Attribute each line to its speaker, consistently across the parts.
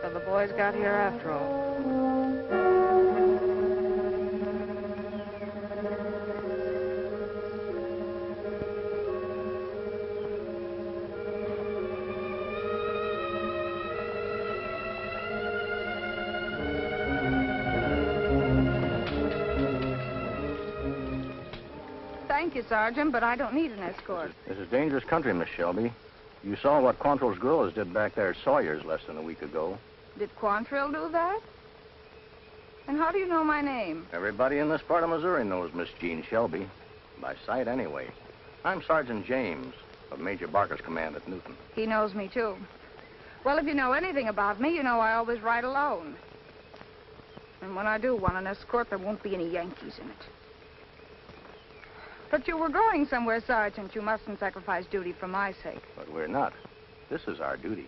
Speaker 1: So the boys got here after all. Thank you, Sergeant, but I don't need an escort.
Speaker 2: This is dangerous country, Miss Shelby. You saw what Quantrill's guerrillas did back there at Sawyer's less than a week ago.
Speaker 1: Did Quantrill do that? And how do you know my name?
Speaker 2: Everybody in this part of Missouri knows Miss Jean Shelby. By sight, anyway. I'm Sergeant James of Major Barker's command at Newton.
Speaker 1: He knows me, too. Well, if you know anything about me, you know I always ride alone. And when I do want an escort, there won't be any Yankees in it. But you were going somewhere, Sergeant. You mustn't sacrifice duty for my sake.
Speaker 2: But we're not. This is our duty.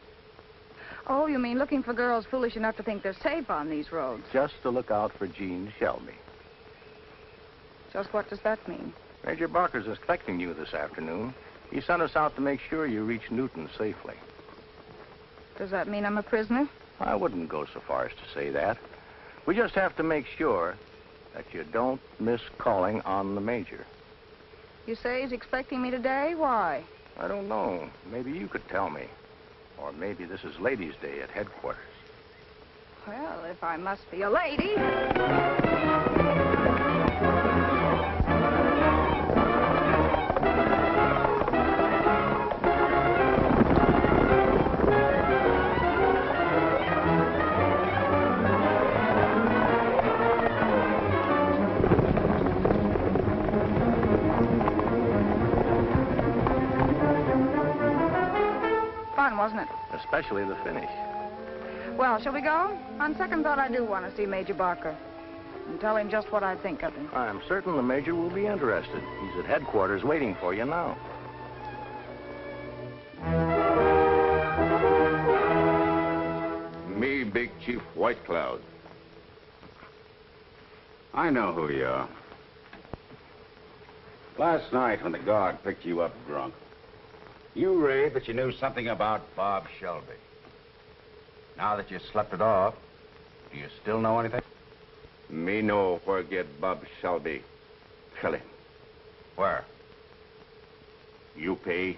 Speaker 1: Oh, you mean looking for girls foolish enough to think they're safe on these roads?
Speaker 2: Just to look out for Jean Shelby.
Speaker 1: Just what does that mean?
Speaker 2: Major Barker's expecting you this afternoon. He sent us out to make sure you reach Newton safely.
Speaker 1: Does that mean I'm a prisoner?
Speaker 2: I wouldn't go so far as to say that. We just have to make sure that you don't miss calling on the Major.
Speaker 1: You say he's expecting me today? Why?
Speaker 2: I don't know. Maybe you could tell me. Or maybe this is Ladies' Day at headquarters.
Speaker 1: Well, if I must be a lady... Wasn't it?
Speaker 2: Especially the finish.
Speaker 1: Well, shall we go? On second thought, I do want to see Major Barker and tell him just what I think of him.
Speaker 2: I'm certain the Major will be interested. He's at headquarters waiting for you now.
Speaker 3: Me, Big Chief White Cloud.
Speaker 4: I know who you are. Last night when the guard picked you up drunk, you raved that you knew something about Bob Shelby. Now that you slept it off, do you still know anything?
Speaker 3: Me know where get Bob Shelby. Kill him.
Speaker 4: Where?
Speaker 3: You pay?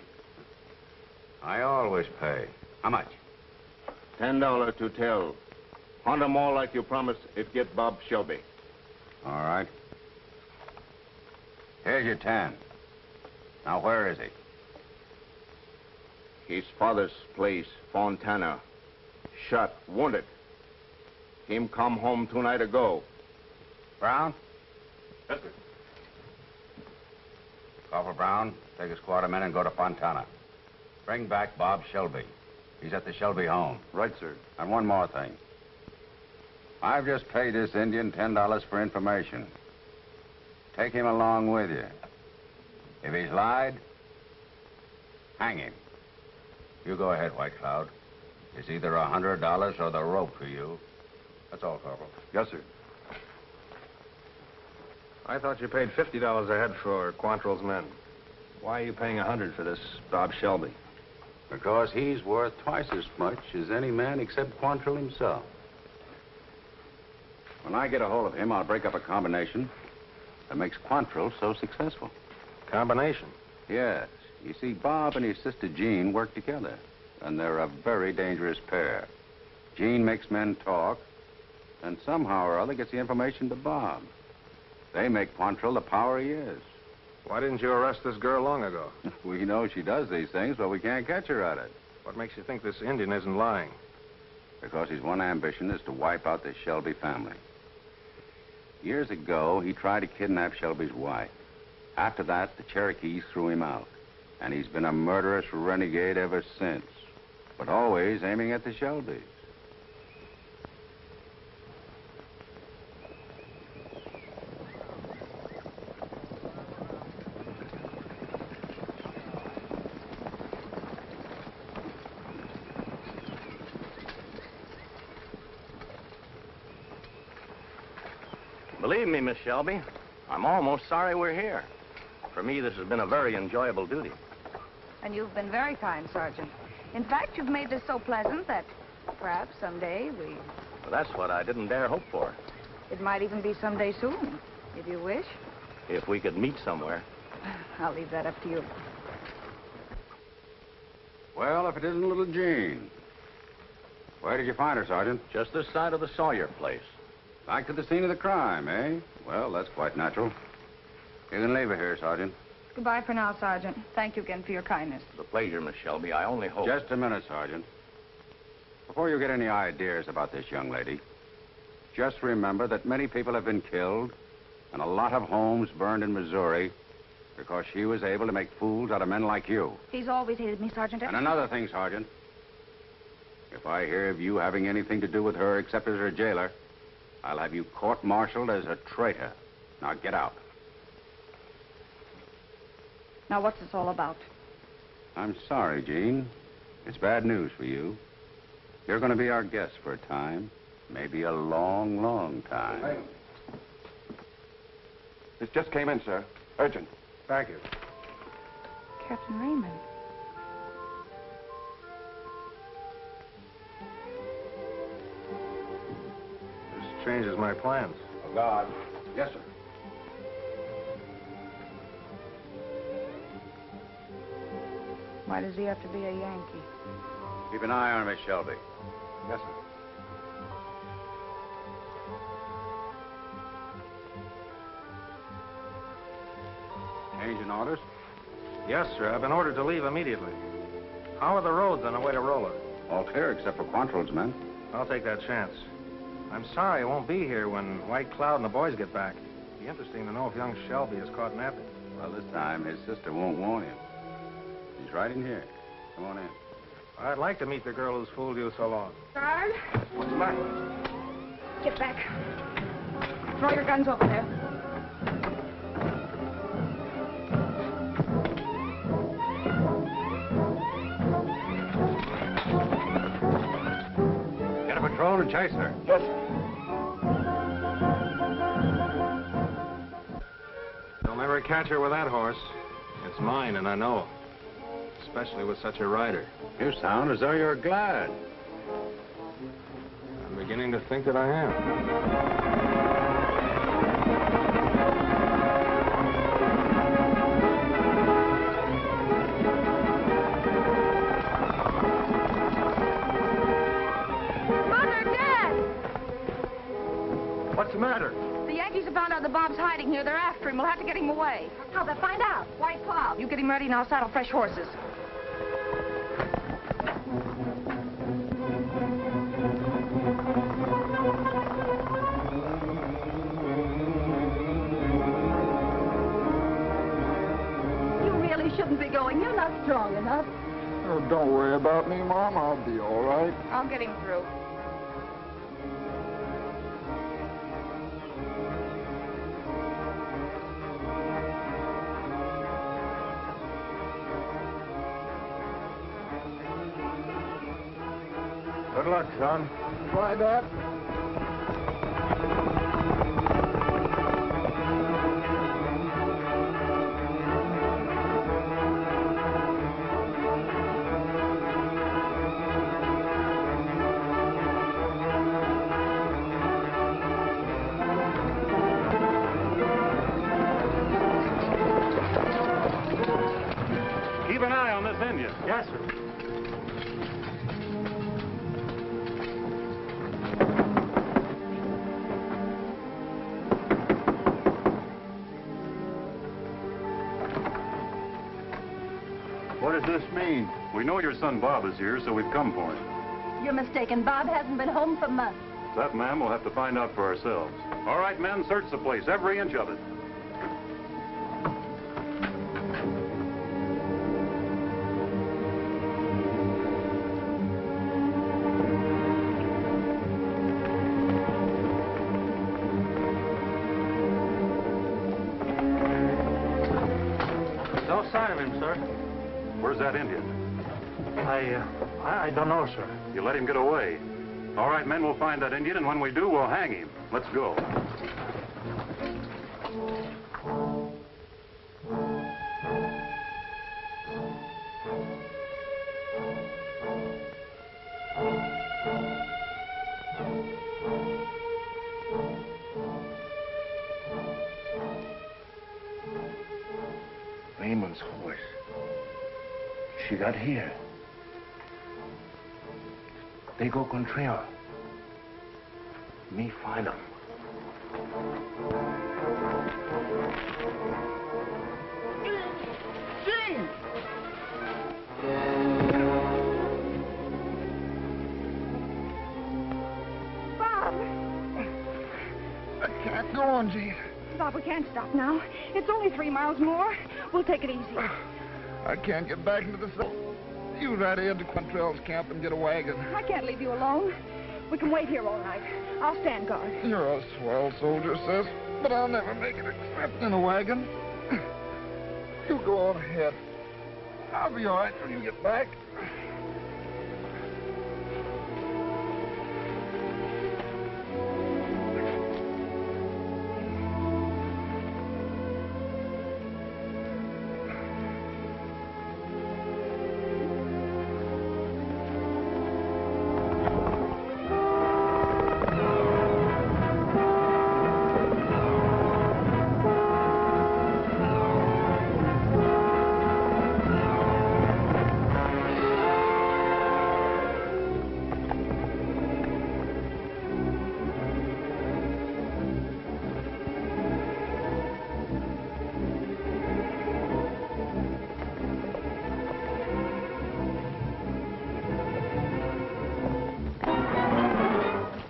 Speaker 4: I always pay. How much?
Speaker 3: $10 to tell. $100 more like you promised if get Bob Shelby.
Speaker 4: All right. Here's your 10. Now, where is he?
Speaker 3: His father's place, Fontana. Shot, wounded. Him come home 2 nights ago.
Speaker 4: Brown?
Speaker 3: Yes, sir.
Speaker 4: Corporal Brown, take a squad of men and go to Fontana. Bring back Bob Shelby. He's at the Shelby home.
Speaker 3: Right, sir.
Speaker 4: And one more thing. I've just paid this Indian $10 for information. Take him along with you. If he's lied, hang him. You go ahead, White Cloud. It's either $100 or the rope for you. That's all, Corporal.
Speaker 2: Yes, sir. I thought you paid $50 a head for Quantrill's men. Why are you paying $100 for this Bob Shelby?
Speaker 4: Because he's worth twice as much as any man except Quantrill himself. When I get a hold of him, I'll break up a combination that makes Quantrill so successful.
Speaker 2: Combination?
Speaker 4: Yes. You see, Bob and his sister Jean work together, and they're a very dangerous pair. Jean makes men talk, and somehow or other gets the information to Bob. They make Quantrill the power he is.
Speaker 2: Why didn't you arrest this girl long ago?
Speaker 4: We know she does these things, but we can't catch her at it.
Speaker 2: What makes you think this Indian isn't lying?
Speaker 4: Because his one ambition is to wipe out the Shelby family. Years ago, he tried to kidnap Shelby's wife. After that, the Cherokees threw him out. And he's been a murderous renegade ever since. But always aiming at the Shelbys.
Speaker 2: Believe me, Miss Shelby, I'm almost sorry we're here. For me, this has been a very enjoyable duty.
Speaker 1: And you've been very kind, Sergeant. In fact, you've made this so pleasant that Perhaps someday we...
Speaker 2: Well, that's what I didn't dare hope for.
Speaker 1: It might even be someday soon, if you wish.
Speaker 2: If we could meet somewhere.
Speaker 1: I'll leave that up to you.
Speaker 4: Well, if it isn't little Jean. Where did you find her, Sergeant?
Speaker 2: Just this side of the Sawyer place.
Speaker 4: Back to the scene of the crime, eh? Well, that's quite natural. You can leave her here, Sergeant.
Speaker 1: Goodbye for now, Sergeant. Thank you again for your kindness.
Speaker 2: It's a pleasure, Miss Shelby. I only hope...
Speaker 4: Just a minute, Sergeant. Before you get any ideas about this young lady, just remember that many people have been killed and a lot of homes burned in Missouri because she was able to make fools out of men like you.
Speaker 1: He's always hated me, Sergeant.
Speaker 4: And another thing, Sergeant. If I hear of you having anything to do with her except as her jailer, I'll have you court-martialed as a traitor. Now get out.
Speaker 1: Now, what's this all about?
Speaker 4: I'm sorry, Jean. It's bad news for you. You're going to be our guest for a time. Maybe a long, long time.
Speaker 3: This just came in, sir. Urgent.
Speaker 5: Thank you.
Speaker 1: Captain Raymond.
Speaker 5: This changes my plans.
Speaker 4: Oh, God. Yes, sir.
Speaker 1: Why does he have to be a Yankee?
Speaker 4: Keep an eye on her, Miss Shelby.
Speaker 5: Yes, sir.
Speaker 4: Change in orders?
Speaker 5: Yes, sir. I've been ordered to leave immediately. How are the roads on the way to Rolla?
Speaker 4: All clear except for Quantrill's men.
Speaker 5: I'll take that chance. I'm sorry I won't be here when White Cloud and the boys get back. It'd be interesting to know if young Shelby is caught napping.
Speaker 4: Well, this time his sister won't warn him. She's right in here. Come on in.
Speaker 5: I'd like to meet the girl who's fooled you so long.
Speaker 1: Guard,
Speaker 5: What's the matter?
Speaker 1: get back. Throw your guns over there.
Speaker 4: Get a patrol and chase her.
Speaker 5: Yes, sir. They'll never catch her with that horse. It's mine, and I know. Especially with such a rider.
Speaker 4: You sound as though you're glad.
Speaker 5: I'm beginning to think that I am.
Speaker 1: Mother, Dad!
Speaker 5: What's the matter?
Speaker 1: The Yankees have found out that Bob's hiding here. They're after him. We'll have to get him away. How'll they find out? White Cloud. You get him ready and I'll saddle fresh horses.
Speaker 6: You really shouldn't be going. You're not strong enough.
Speaker 7: Oh, don't worry about me, Mom. I'll be all right.
Speaker 1: I'll get him through.
Speaker 5: Good luck, son.
Speaker 7: Try that.
Speaker 5: Keep an eye on this Indian. Yes, sir.
Speaker 7: What does this mean?
Speaker 8: We know your son Bob is here, so we've come for him.
Speaker 6: You're mistaken. Bob hasn't been home for months.
Speaker 8: That, ma'am, we'll have to find out for ourselves. All right, men, search the place, every inch of it.
Speaker 5: No sign of him, sir.
Speaker 8: Where's that Indian?
Speaker 5: I don't know, sir.
Speaker 8: You let him get away. All right, men, we'll find that Indian, and when we do, we'll hang him. Let's go.
Speaker 3: she got here. They go Contrail. Me find them.
Speaker 1: Gene! Bob!
Speaker 7: I can't go on, Gene.
Speaker 1: Bob, we can't stop now. It's only 3 miles more. We'll take it easy.
Speaker 7: I can't get back into the cell. You ride ahead to Quantrell's camp and get a wagon.
Speaker 1: I can't leave you alone. We can wait here all night. I'll stand guard.
Speaker 7: You're a swell soldier, sis, but I'll never make it except in a wagon. You go on ahead. I'll be all right when you get back.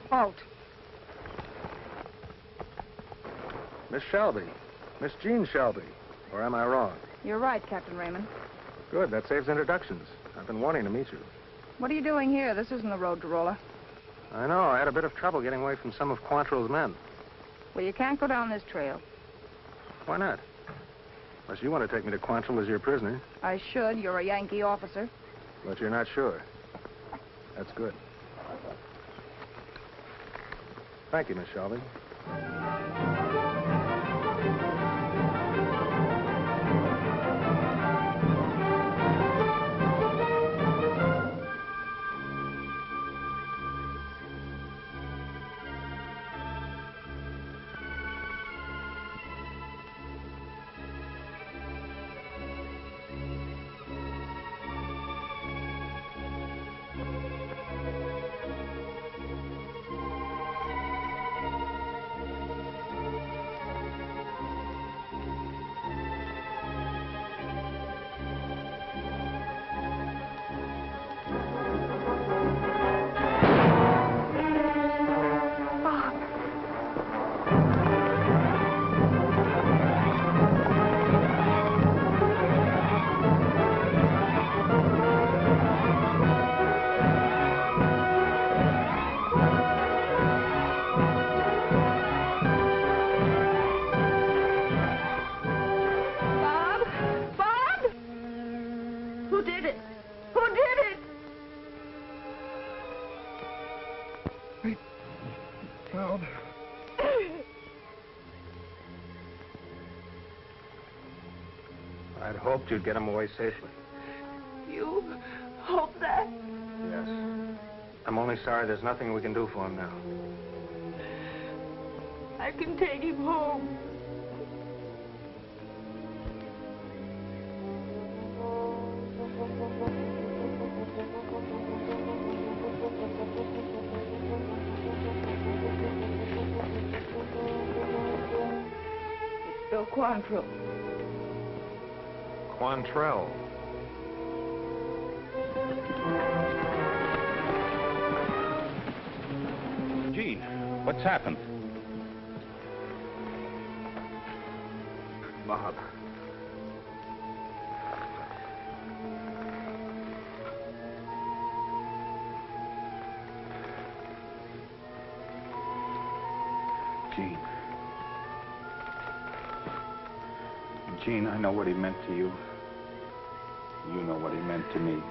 Speaker 1: Halt.
Speaker 5: Miss Shelby. Miss Jean Shelby. Or am I wrong?
Speaker 1: You're right, Captain Raymond.
Speaker 5: Good, that saves introductions. I've been wanting to meet you.
Speaker 1: What are you doing here? This isn't the road to Rolla.
Speaker 5: I know, I had a bit of trouble getting away from some of Quantrill's men.
Speaker 1: Well, you can't go down this trail.
Speaker 5: Why not? Unless you want to take me to Quantrill as your prisoner.
Speaker 1: I should. You're a Yankee officer.
Speaker 5: But you're not sure. That's good. Thank you, Miss Shelby. I'd hoped you'd get him away safely.
Speaker 6: You hope that?
Speaker 5: Yes. I'm only sorry there's nothing we can do for him now.
Speaker 6: I can take him home. It's Bill Quantrill.
Speaker 5: Quantrell.
Speaker 4: Gene, what's happened?
Speaker 3: Bob.
Speaker 4: Gene. Gene, I know what he meant to you. You know what he meant to me.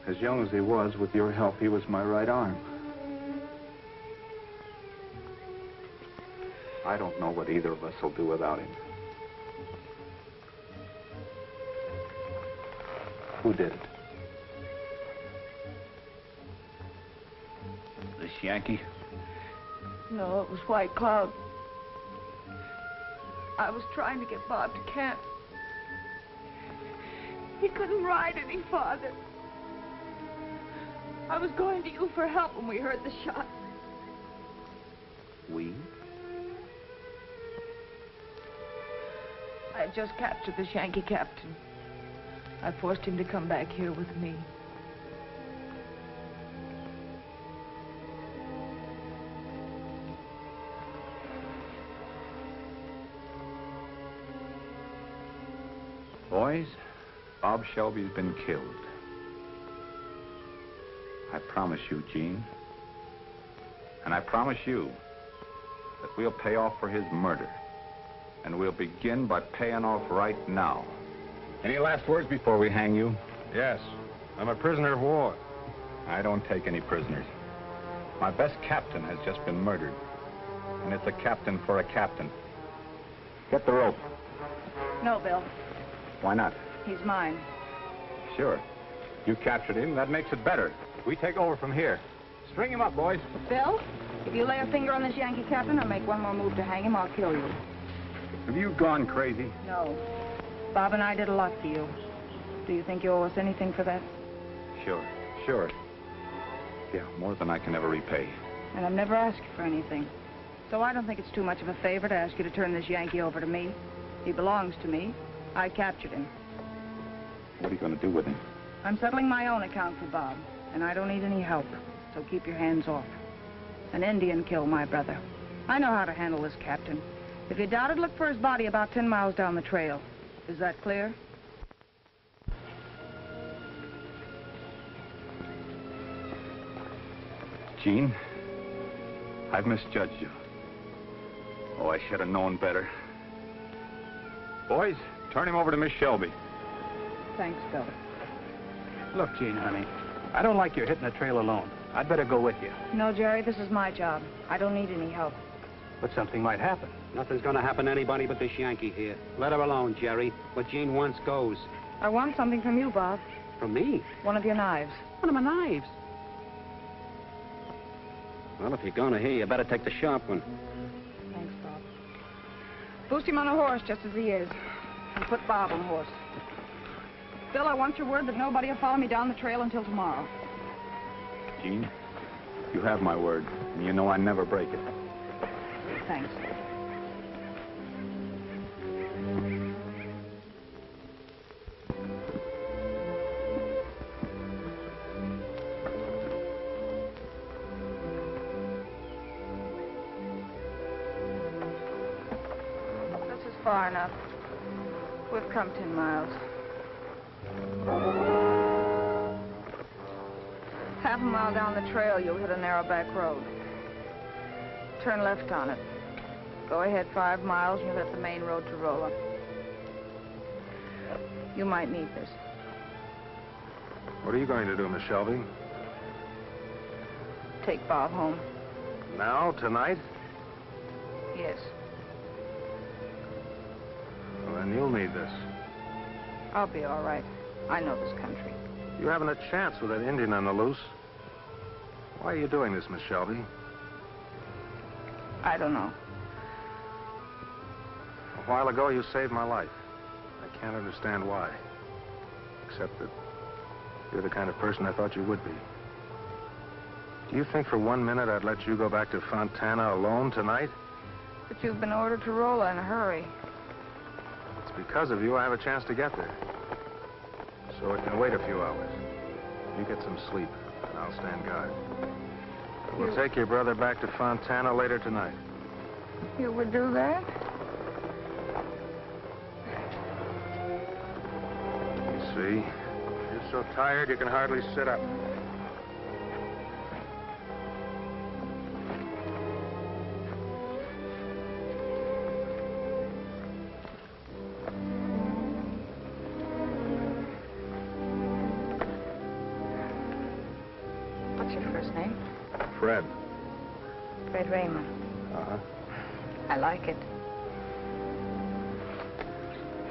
Speaker 4: As young as he was, with your help, he was my right arm. I don't know what either of us will do without him. Who did it? This Yankee?
Speaker 6: No, it was White Cloud. I was trying to get Bob to camp. He couldn't ride any farther. I was going to you for help when we heard the shot.
Speaker 4: We?
Speaker 1: I had just captured this Yankee captain. I forced him to come back here with me.
Speaker 4: Boys, Bob Shelby's been killed. I promise you, Gene, and I promise you that we'll pay off for his murder. And we'll begin by paying off right now. Any last words before we hang you?
Speaker 5: Yes. I'm a prisoner of war.
Speaker 4: I don't take any prisoners. My best captain has just been murdered. And it's a captain for a captain. Get the rope.
Speaker 1: No, Bill.
Speaker 4: Why not?
Speaker 1: He's mine.
Speaker 4: Sure. You captured him, that makes it better. We take over from here. String him up, boys.
Speaker 1: Bill, if you lay a finger on this Yankee captain or make one more move to hang him, I'll kill you.
Speaker 4: Have you gone crazy?
Speaker 1: No. Bob and I did a lot for you. Do you think you owe us anything for that?
Speaker 4: Sure. Yeah, more than I can ever repay.
Speaker 1: And I've never asked you for anything. So I don't think it's too much of a favor to ask you to turn this Yankee over to me. He belongs to me. I captured him.
Speaker 4: What are you going to do with him?
Speaker 1: I'm settling my own account for Bob, and I don't need any help. So keep your hands off. An Indian killed my brother. I know how to handle this captain. If you doubt it, look for his body about 10 miles down the trail. Is that clear?
Speaker 4: Gene, I've misjudged you. Oh, I should have known better. Boys, turn him over to Miss Shelby.
Speaker 1: Thanks, Bill.
Speaker 9: Look, Gene, honey, I don't like your hitting the trail alone. I'd better go with you.
Speaker 1: No, Jerry, this is my job. I don't need any help.
Speaker 9: But something might happen.
Speaker 10: Nothing's gonna happen to anybody but this Yankee here. Let her alone, Jerry. What Gene wants goes.
Speaker 1: I want something from you, Bob.
Speaker 10: From me?
Speaker 1: One of your knives.
Speaker 10: One of my knives? Well, if you're gonna here, you better take the sharp one.
Speaker 1: Thanks, Bob. Boost him on a horse just as he is. And put Bob on a horse. Bill, I want your word that nobody will follow me down the trail until tomorrow.
Speaker 4: Gene, you have my word, and you know I never break it.
Speaker 1: Thanks. This is far enough. We've come 10 miles. Half a mile down the trail, you'll hit a narrow back road. Turn left on it. Go ahead 5 miles, and you'll hit the main road to Rolla. You might need this.
Speaker 5: What are you going to do, Miss Shelby?
Speaker 1: Take Bob home.
Speaker 5: Now? Tonight?
Speaker 1: Yes.
Speaker 5: Well, then you'll need this.
Speaker 1: I'll be all right. I know this country.
Speaker 5: You haven't a chance with that Indian on the loose. Why are you doing this, Miss Shelby?
Speaker 1: I don't know.
Speaker 5: A while ago, you saved my life. I can't understand why. Except that you're the kind of person I thought you would be. Do you think for 1 minute I'd let you go back to Fontana alone tonight?
Speaker 1: But you've been ordered to Rolla in a hurry.
Speaker 5: It's because of you I have a chance to get there. So it can wait a few hours. You get some sleep, and I'll stand guard. We'll take your brother back to Fontana later tonight.
Speaker 1: You would do that?
Speaker 5: You see? You're so tired you can hardly sit up.
Speaker 1: What's your first name?
Speaker 5: Fred.
Speaker 1: Fred Raymond.
Speaker 5: Uh-huh.
Speaker 1: I like it.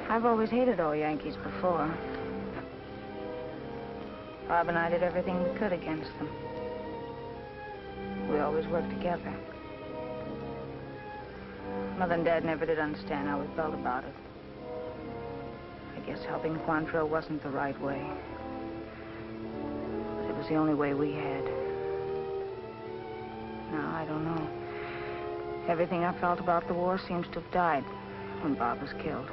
Speaker 1: I've always hated all Yankees before. Bob and I did everything we could against them. We always worked together. Mother and Dad never did understand how we felt about it. I guess helping Quantrill wasn't the right way. But it was the only way we had. Now, I don't know. Everything I felt about the war seems to have died when Bob was killed.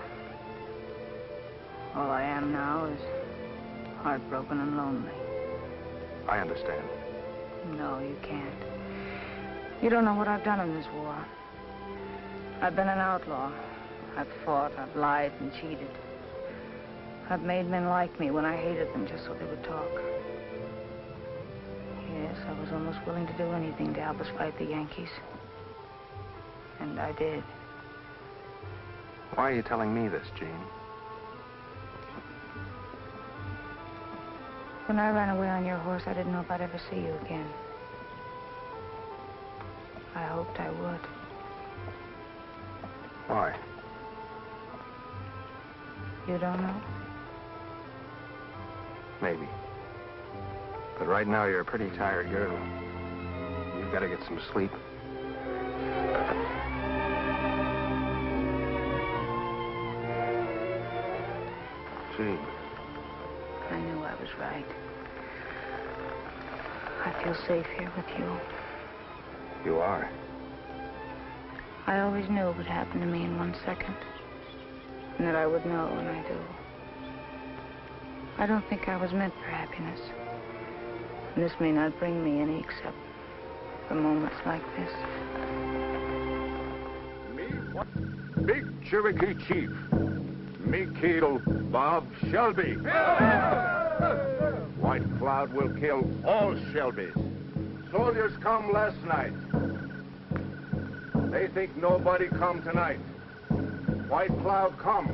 Speaker 1: All I am now is heartbroken and lonely.
Speaker 5: I understand.
Speaker 1: No, you can't. You don't know what I've done in this war. I've been an outlaw. I've fought, I've lied and cheated. I've made men like me when I hated them just so they would talk. Yes, I was almost willing to do anything to help us fight the Yankees. And I did.
Speaker 5: Why are you telling me this, Jean?
Speaker 1: When I ran away on your horse, I didn't know if I'd ever see you again. I hoped I would.
Speaker 5: Why?
Speaker 1: You don't know?
Speaker 5: Maybe. But right now, you're a pretty tired girl. You've got to get some sleep. Gee.
Speaker 1: I knew I was right. I feel safe here with you.
Speaker 5: You are.
Speaker 1: I always knew it would happen to me in 1 second. And that I would know when I do. I don't think I was meant for happiness. And this may not bring me any except for moments like this.
Speaker 3: Me, what? Big Cherokee Chief. Me kill Bob Shelby. White Cloud will kill all Shelbys. Soldiers come last night. They think nobody come tonight. White Cloud come.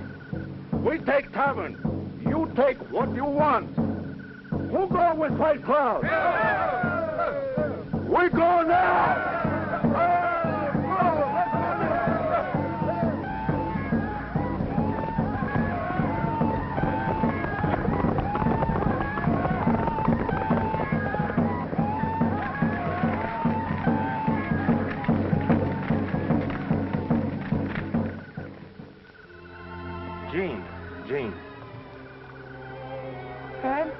Speaker 3: We take tavern. You take what you want. Who go with White Cloud? We go now!
Speaker 5: Jean.
Speaker 1: Fred?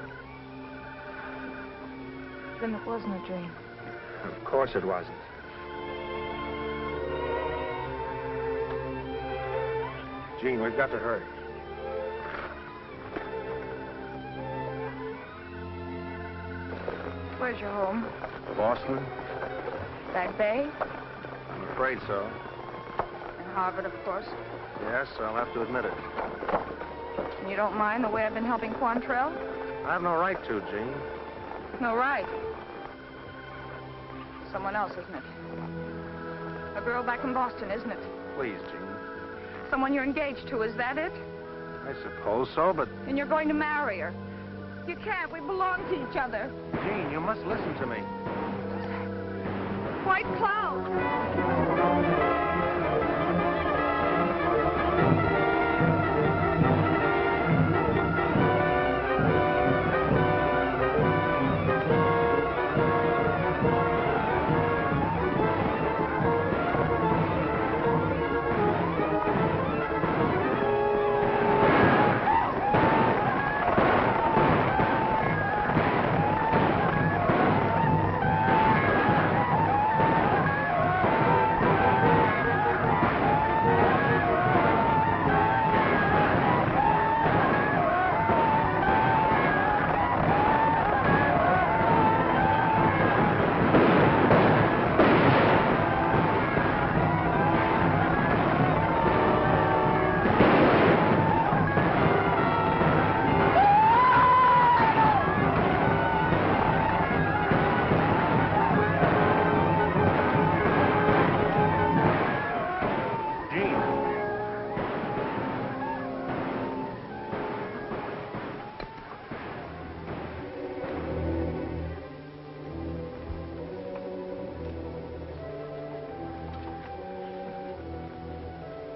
Speaker 1: Then it wasn't a dream.
Speaker 5: Of course it wasn't. Jean, we've got to hurry.
Speaker 1: Where's your home?
Speaker 5: Boston?
Speaker 1: Back Bay?
Speaker 5: I'm afraid so.
Speaker 1: And Harvard, of course.
Speaker 5: Yes, I'll have to admit it.
Speaker 1: And you don't mind the way I've been helping Quantrill?
Speaker 5: I have no right to, Jean.
Speaker 1: No right. Someone else, isn't it? A girl back in Boston, isn't it?
Speaker 5: Please, Jean.
Speaker 1: Someone you're engaged to, is that it?
Speaker 5: I suppose so, but...
Speaker 1: And you're going to marry her. You can't. We belong to each other.
Speaker 5: Jean, you must listen to me.
Speaker 1: White Cloud!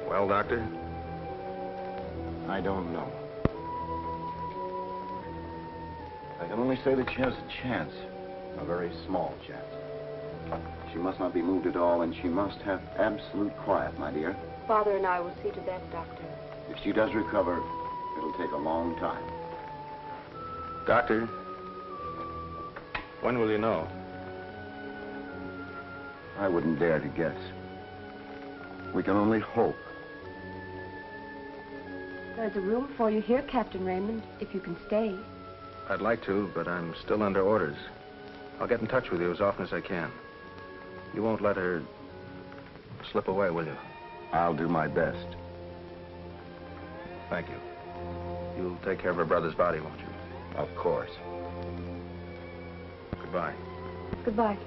Speaker 5: Well, Doctor?
Speaker 2: I don't know. I can only say that she has a chance. A very small chance. She must not be moved at all, and she must have absolute quiet, my dear.
Speaker 6: Father and I will see to that, Doctor.
Speaker 2: If she does recover,
Speaker 4: It'll take a long time.
Speaker 5: Doctor, when will you know?
Speaker 4: I wouldn't dare to guess. We can only hope.
Speaker 6: There's a room for you here, Captain Raymond, if you can stay.
Speaker 5: I'd like to, but I'm still under orders. I'll get in touch with you as often as I can. You won't let her slip away, will you?
Speaker 4: I'll do my best.
Speaker 5: Thank you. You'll take care of her brother's body, won't you?
Speaker 4: Of course.
Speaker 5: Goodbye.
Speaker 6: Goodbye.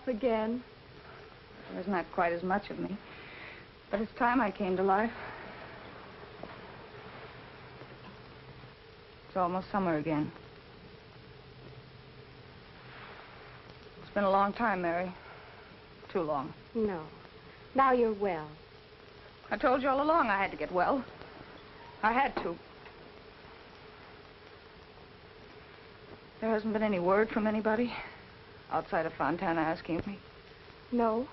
Speaker 1: Again. There's not quite as much of me, but it's time I came to life. It's almost summer again. It's been a long time, Mary. Too long.
Speaker 6: No. Now you're well.
Speaker 1: I told you all along I had to get well. I had to. There hasn't been any word from anybody outside of Fontana asking me?
Speaker 6: No.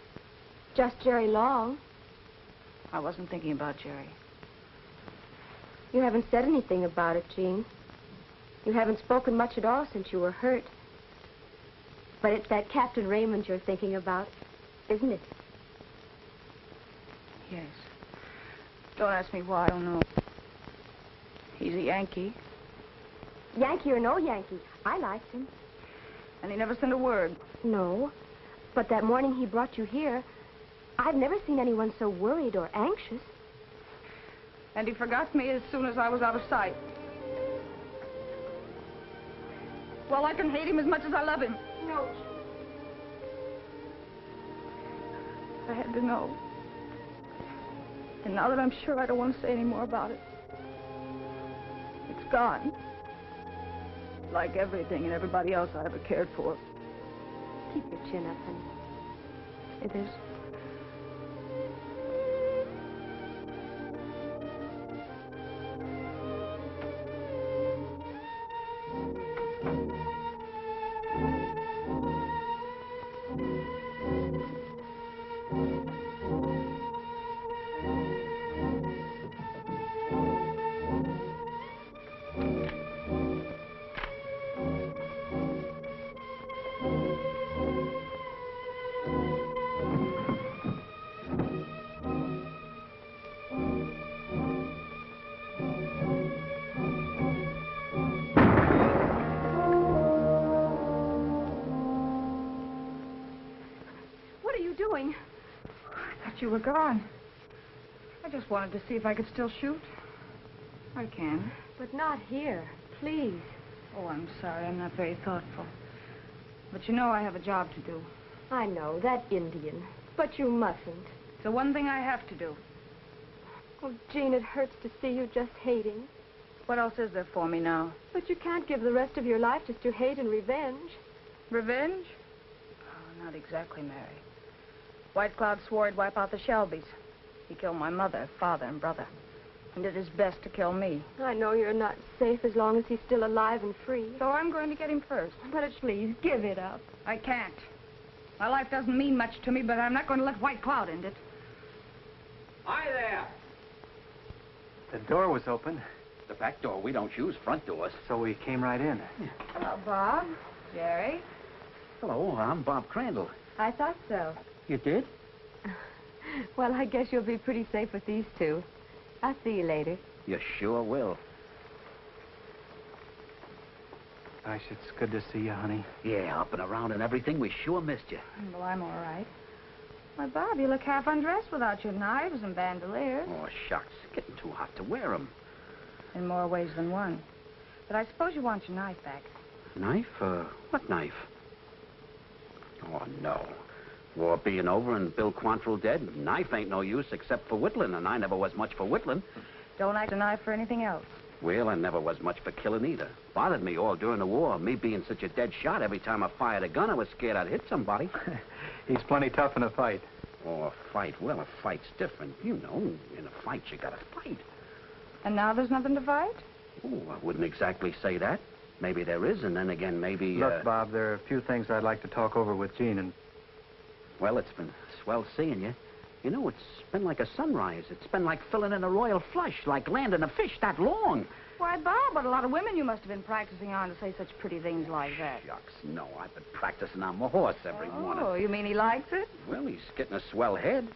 Speaker 6: Just Jerry Long.
Speaker 1: I wasn't thinking about Jerry.
Speaker 6: You haven't said anything about it, Jean. You haven't spoken much at all since you were hurt. But it's that Captain Raymond you're thinking about, isn't it?
Speaker 1: Yes. Don't ask me why, I don't know. He's a Yankee.
Speaker 6: Yankee or no Yankee, I liked him.
Speaker 1: And he never sent a word.
Speaker 6: No. But that morning he brought you here, I've never seen anyone so worried or anxious.
Speaker 1: And he forgot me as soon as I was out of sight. Well, I can hate him as much as I love him.
Speaker 6: No.
Speaker 1: I had to know. And now that I'm sure, I don't want to say any more about it. It's gone. Like everything and everybody else I ever cared for.
Speaker 6: Keep your chin up, honey.
Speaker 1: It is. You were gone. I just wanted to see if I could still shoot. I can.
Speaker 6: But not here, please.
Speaker 1: Oh, I'm sorry. I'm not very thoughtful. But you know I have a job to do.
Speaker 6: I know, that Indian. But you mustn't.
Speaker 1: It's the one thing I have to do.
Speaker 6: Oh, Jean, it hurts to see you just hating.
Speaker 1: What else is there for me now?
Speaker 6: But you can't give the rest of your life just to hate and revenge.
Speaker 1: Revenge? Oh, not exactly, Mary. White Cloud swore he'd wipe out the Shelbys. He killed my mother, father, and brother. And did his best to kill me.
Speaker 6: I know you're not safe as long as he's still alive and free.
Speaker 1: So I'm going to get him first.
Speaker 6: But please, give it up.
Speaker 1: I can't. My life doesn't mean much to me, but I'm not going to let White Cloud end it.
Speaker 10: Hi there.
Speaker 9: The door was open.
Speaker 10: The back door we don't use, front doors.
Speaker 9: So we came right in.
Speaker 1: Hello, Bob. Jerry.
Speaker 10: Hello, I'm Bob Crandall.
Speaker 6: I thought so.
Speaker 10: You did?
Speaker 6: Well, I guess you'll be pretty safe with these two. I'll see you later.
Speaker 10: You sure will.
Speaker 9: Gosh, it's good to see you, honey.
Speaker 10: Yeah, up and around and everything. We sure missed you.
Speaker 1: Well, I'm all right. Why, Bob, you look half undressed without your knives and bandoliers.
Speaker 10: Oh, shucks. Getting too hot to wear them.
Speaker 1: In more ways than one. But I suppose you want your knife back.
Speaker 10: Knife? What knife? Oh, no. War being over and Bill Quantrill dead, knife ain't no use except for whittling, and I never was much for whittling.
Speaker 1: Don't act a knife for anything else.
Speaker 10: Well, I never was much for killing either. Bothered me all during the war. Me being such a dead shot, every time I fired a gun, I was scared I'd hit somebody.
Speaker 9: He's plenty tough in a fight.
Speaker 10: Oh, a fight. Well, a fight's different. You know, in a fight, you gotta fight.
Speaker 1: And now there's nothing to fight?
Speaker 10: Oh, I wouldn't exactly say that. Maybe there is, and then again, maybe...
Speaker 9: Look, Bob, there are a few things I'd like to talk over with Jean, and...
Speaker 10: Well, it's been swell seeing you. You know, it's been like a sunrise. It's been like filling in a royal flush, like landing a fish that long.
Speaker 1: Why, Bob, what a lot of women you must have been practicing on to say such pretty things like that.
Speaker 10: Shucks, no. I've been practicing on my horse every morning.
Speaker 1: Oh, you mean he likes it?
Speaker 10: Well, he's getting a swell head.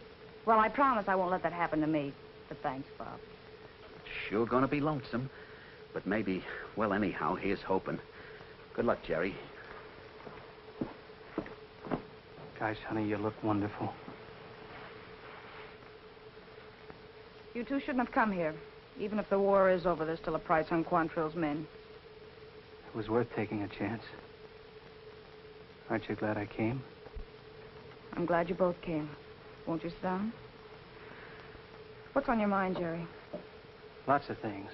Speaker 1: Well, I promise I won't let that happen to me. But thanks, Bob.
Speaker 10: It's sure gonna be lonesome. But maybe, well, anyhow, here's hoping. Good luck, Jerry.
Speaker 9: Gosh, honey, you look wonderful.
Speaker 1: You two shouldn't have come here. Even if the war is over, there's still a price on Quantrill's men.
Speaker 9: It was worth taking a chance. Aren't you glad I came?
Speaker 1: I'm glad you both came. Won't you sit down? What's on your mind, Jerry?
Speaker 9: Lots of things.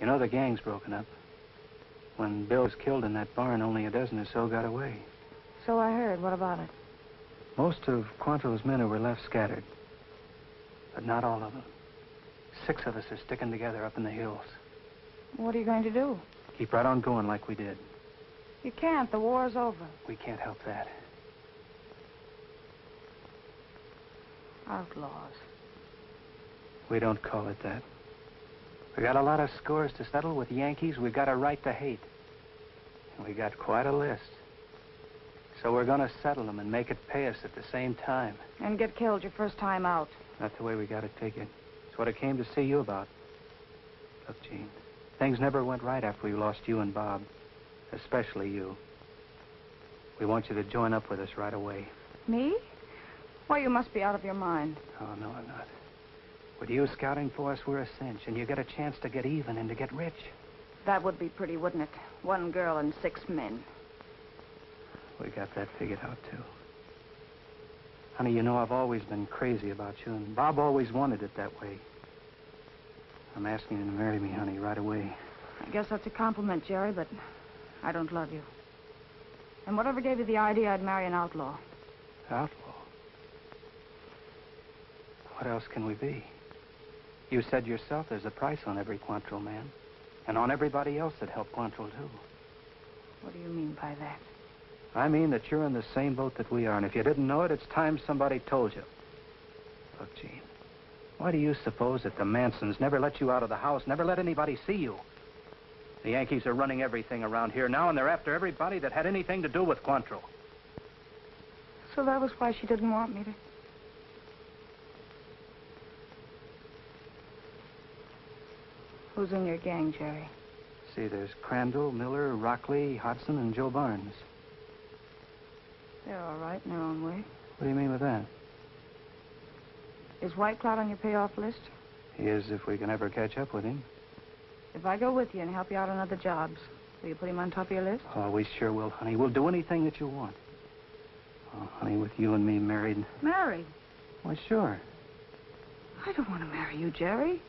Speaker 9: You know, the gang's broken up. When Bill was killed in that barn, only a dozen or so got away.
Speaker 1: So I heard. What about it?
Speaker 9: Most of Quantrill's men who were left scattered. But not all of them. 6 of us are sticking together up in the hills.
Speaker 1: What are you going to do?
Speaker 9: Keep right on going like we did.
Speaker 1: You can't. The war's over.
Speaker 9: We can't help that.
Speaker 1: Outlaws.
Speaker 9: We don't call it that. We got a lot of scores to settle with Yankees we got a right to hate. And we got quite a list. So we're going to settle them and make it pay us at the same time.
Speaker 1: And get killed your first time out.
Speaker 9: Not the way we got to take it. It's what I came to see you about. Look, Jean, things never went right after we lost you and Bob. Especially you. We want you to join up with us right away.
Speaker 1: Me? Why, you must be out of your mind.
Speaker 9: Oh, no, I'm not. With you scouting for us, we're a cinch, and you get a chance to get even and to get rich.
Speaker 1: That would be pretty, wouldn't it? 1 girl and 6 men.
Speaker 9: We got that figured out, too. Honey, you know I've always been crazy about you, and Bob always wanted it that way. I'm asking you to marry me, honey, right away.
Speaker 1: I guess that's a compliment, Jerry, but I don't love you. And whatever gave you the idea I'd marry an outlaw?
Speaker 9: Outlaw? What else can we be? You said yourself there's a price on every Quantrill man, and on everybody else that helped Quantrill, too.
Speaker 1: What do you mean by that?
Speaker 9: I mean that you're in the same boat that we are, and if you didn't know it, it's time somebody told you. Look, Jean, why do you suppose that the Mansons never let you out of the house, never let anybody see you? The Yankees are running everything around here now, and they're after everybody that had anything to do with Quantrill.
Speaker 1: So that was why she didn't want me to... Who's in your gang, Jerry?
Speaker 9: See, there's Crandall, Miller, Rockley, Hodson, and Joe Barnes.
Speaker 1: They're all right in their own way.
Speaker 9: What do you mean with that?
Speaker 1: Is White Cloud on your payoff list?
Speaker 9: He is, if we can ever catch up with him.
Speaker 1: If I go with you and help you out on other jobs, will you put him on top of your list?
Speaker 9: Oh, we sure will, honey. We'll do anything that you want. Oh, honey, with you and me married...
Speaker 1: Married?
Speaker 9: Why, sure.
Speaker 1: I don't want to marry you, Jerry.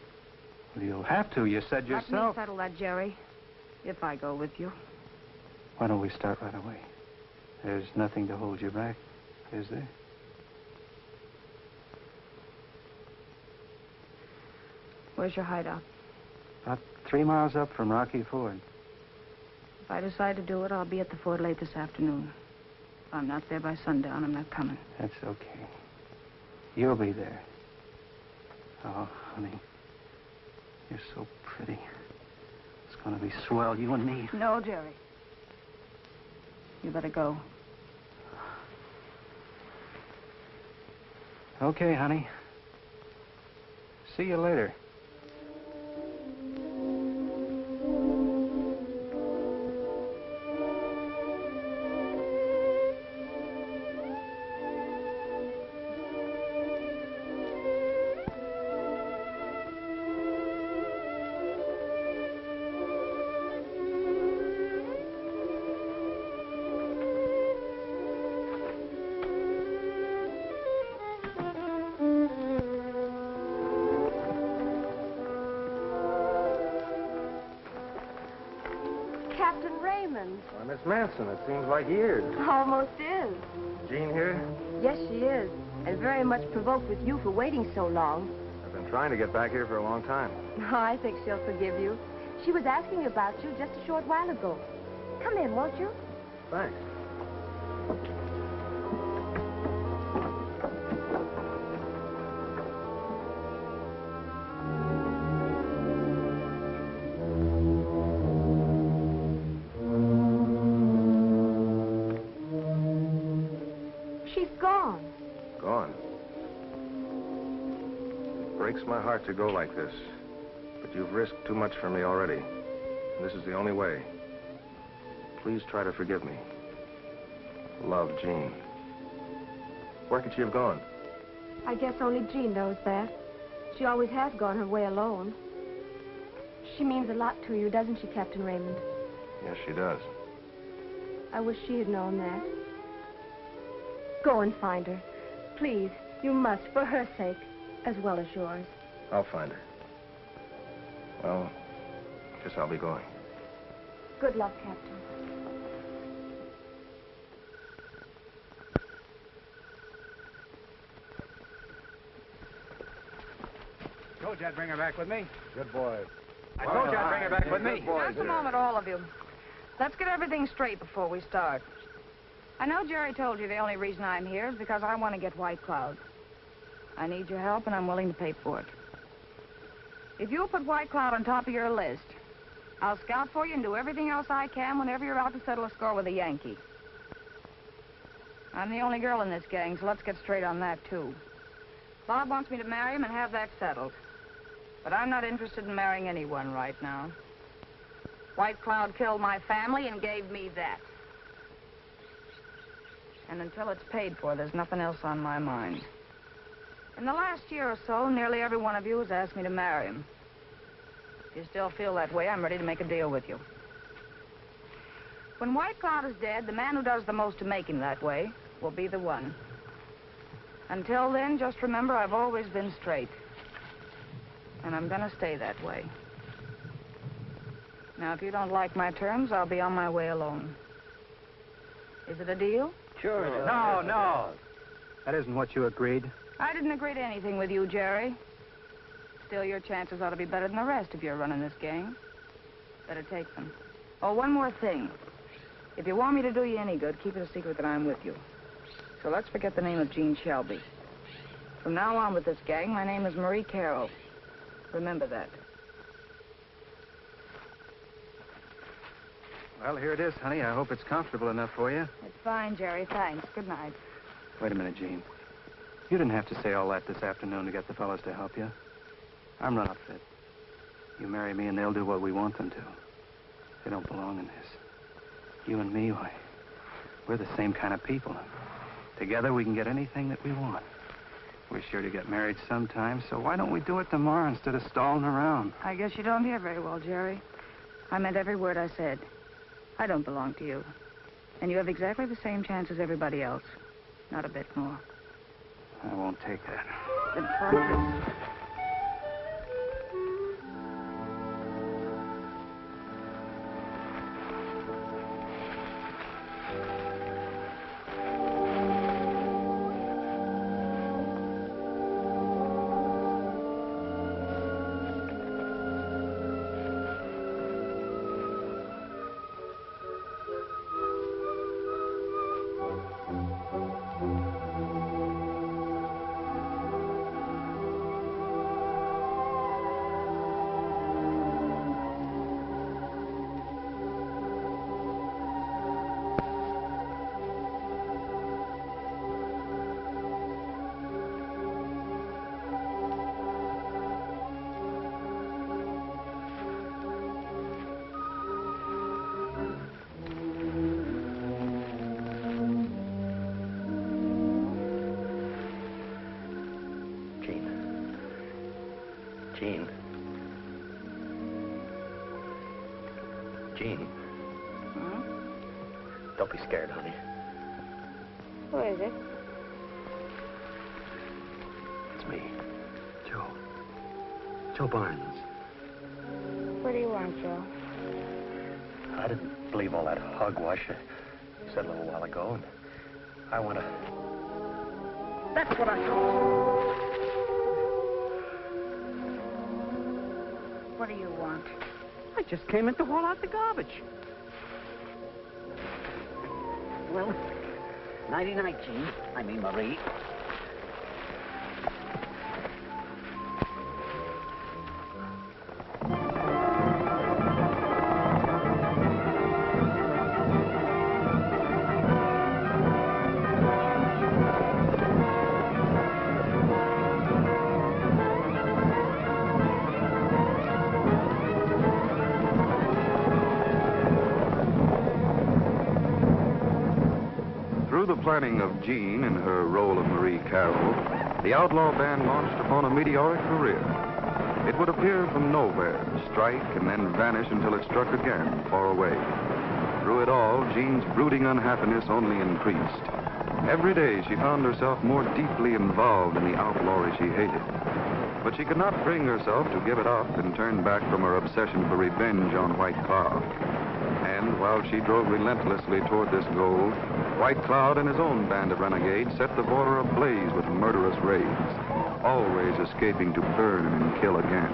Speaker 9: Well, you'll have to. You said yourself...
Speaker 1: Let me settle that, Jerry. If I go with you.
Speaker 9: Why don't we start right away? There's nothing to hold you back, is there?
Speaker 1: Where's your hideout?
Speaker 9: About 3 miles up from Rocky Ford.
Speaker 1: If I decide to do it, I'll be at the fort late this afternoon. If I'm not there by sundown, I'm not coming.
Speaker 9: That's okay. You'll be there. Oh, honey. You're so pretty. It's gonna be swell, you and me.
Speaker 1: No, Jerry. You better go.
Speaker 9: Okay, honey. See you later.
Speaker 6: Captain Raymond.
Speaker 5: Why, Miss Manson, it seems like years.
Speaker 6: Almost is.
Speaker 5: Jean here?
Speaker 6: Yes, she is. And very much provoked with you for waiting so long.
Speaker 5: I've been trying to get back here for a long time.
Speaker 6: Oh, I think she'll forgive you. She was asking about you just a short while ago. Come in, won't you?
Speaker 5: Thanks.
Speaker 6: She's gone.
Speaker 5: Gone. It breaks my heart to go like this. But you've risked too much for me already. And this is the only way. Please try to forgive me. Love, Jean. Where could she have gone?
Speaker 6: I guess only Jean knows that. She always has gone her way alone. She means a lot to you, doesn't she, Captain Raymond?
Speaker 5: Yes, she does.
Speaker 6: I wish she had known that. Go and find her. Please, you must, for her sake, as well as yours.
Speaker 5: I'll find her. Well, guess I'll be going.
Speaker 6: Good luck, Captain.
Speaker 9: Told you I'd bring her back with me.
Speaker 3: Good boy.
Speaker 9: I told you I'd bring her back with me.
Speaker 1: Just a moment, all of you. Let's get everything straight before we start. I know Jerry told you the only reason I'm here is because I want to get White Cloud. I need your help, and I'm willing to pay for it. If you'll put White Cloud on top of your list, I'll scout for you and do everything else I can whenever you're out to settle a score with a Yankee. I'm the only girl in this gang, so let's get straight on that, too. Bob wants me to marry him and have that settled. But I'm not interested in marrying anyone right now. White Cloud killed my family and gave me that. And until it's paid for, there's nothing else on my mind. In the last year or so, nearly every one of you has asked me to marry him. If you still feel that way, I'm ready to make a deal with you. When White Cloud is dead, the man who does the most to make him that way will be the one. Until then, just remember I've always been straight. And I'm gonna stay that way. Now, if you don't like my terms, I'll be on my way alone. Is it a deal?
Speaker 9: Sure. No. That isn't what you agreed.
Speaker 1: I didn't agree to anything with you, Jerry. Still, your chances ought to be better than the rest if you're running this gang. Better take them. Oh, one more thing. If you want me to do you any good, keep it a secret that I'm with you. So let's forget the name of Jean Shelby. From now on with this gang, my name is Marie Carroll. Remember that.
Speaker 9: Well, here it is, honey. I hope it's comfortable enough for you.
Speaker 1: It's fine, Jerry. Thanks. Good night.
Speaker 9: Wait a minute, Jean. You didn't have to say all that this afternoon to get the fellas to help you. I'm not fit. You marry me and they'll do what we want them to. They don't belong in this. You and me, why, we're the same kind of people. Together we can get anything that we want. We're sure to get married sometime, so why don't we do it tomorrow instead of stalling around?
Speaker 1: I guess you don't hear very well, Jerry. I meant every word I said. I don't belong to you. And you have exactly the same chance as everybody else. Not a bit more.
Speaker 9: I won't take that.
Speaker 1: Then perfect.
Speaker 2: Jean. Don't be scared, honey.
Speaker 6: Who is it?
Speaker 2: It's me.
Speaker 10: Joe Barnes.
Speaker 6: What do you want, Joe?
Speaker 2: I didn't
Speaker 9: believe all that hogwash you said a little while ago. And I want to...
Speaker 1: That's what I thought. What do you want?
Speaker 10: I just came in to haul out the garbage. Well, nighty-night, Jean. I mean, Marie.
Speaker 5: Through the planning of Jean in her role of Marie Carroll, the outlaw band launched upon a meteoric career. It would appear from nowhere, strike, and then vanish until it struck again, far away. Through it all, Jean's brooding unhappiness only increased. Every day, she found herself more deeply involved in the outlawry she hated. But she could not bring herself to give it up and turn back from her obsession for revenge on White Cloud. And while she drove relentlessly toward this goal, White Cloud and his own band of renegades set the border ablaze with murderous raids, always escaping to burn and kill again.